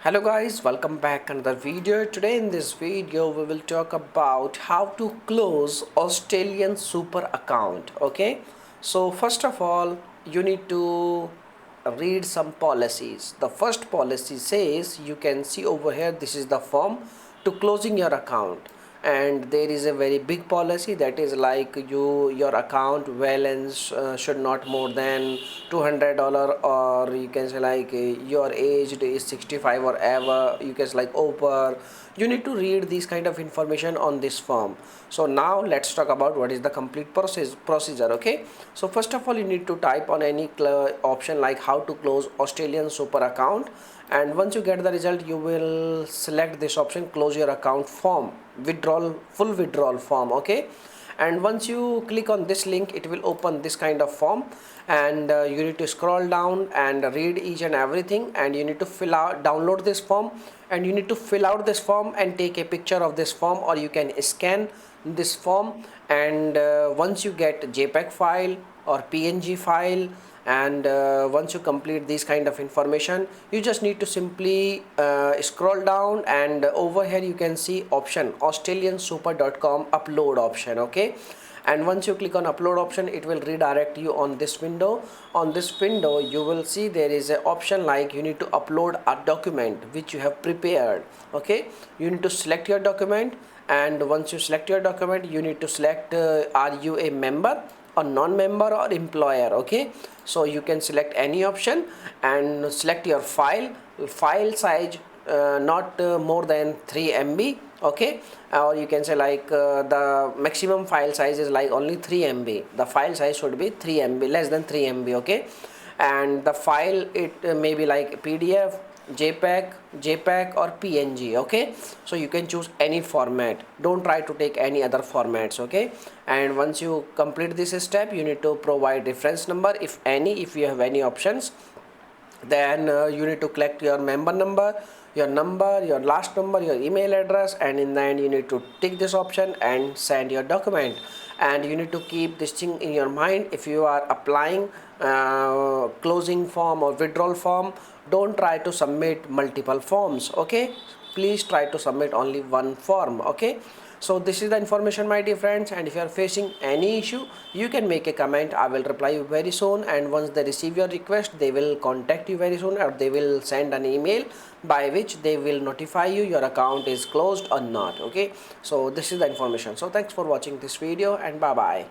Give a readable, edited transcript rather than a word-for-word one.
Hello guys, welcome back another video. Today in this video we will talk about how to close Australian super account. Okay, so first of all you need to read some policies. The first policy says, you can see over here, this is the form to closing your account, and there is a very big policy that is like your account balance should not more than $200, or you can say like your age is 65 or ever, you can say like over. You need to read these kind of information on this form. So now let's talk about what is the complete procedure. Okay, so first of all you need to type on any option like how to close Australian super account, and once you get the result you will select this option, close your account form, withdrawal, full withdrawal form. Okay, and once you click on this link it will open this kind of form, and you need to scroll down and read each and everything, and you need to download this form, and you need to fill out this form and take a picture of this form, or you can scan this form. And once you get JPEG file or PNG file, and once you complete this kind of information, you just need to simply scroll down, and over here you can see option australiansuper.com upload option. Okay, and once you click on upload option it will redirect you on this window. On this window you will see there is an option like you need to upload a document which you have prepared. Okay, you need to select your document, and once you select your document you need to select are you a member or non-member or employer. Okay, so you can select any option and select your file size, not more than 3 MB. Okay, or you can say like the maximum file size is like only 3 MB. The file size should be 3 MB, less than 3 MB. Okay, and the file it may be like PDF, JPEG or PNG. Okay, so you can choose any format, don't try to take any other formats. Okay, and once you complete this step you need to provide reference number if any, if you have any options. Then you need to collect your member number, your number, your last number, your email address, and in the end you need to tick this option and send your document. And you need to keep this thing in your mind. If you are applying closing form or withdrawal form, don't try to submit multiple forms. Okay, please try to submit only one form. Okay, so this is the information, my dear friends, and if you are facing any issue you can make a comment. I will reply you very soon, and once they receive your request they will contact you very soon, or they will send an email by which they will notify you your account is closed or not. Okay, so this is the information. So thanks for watching this video, and bye bye.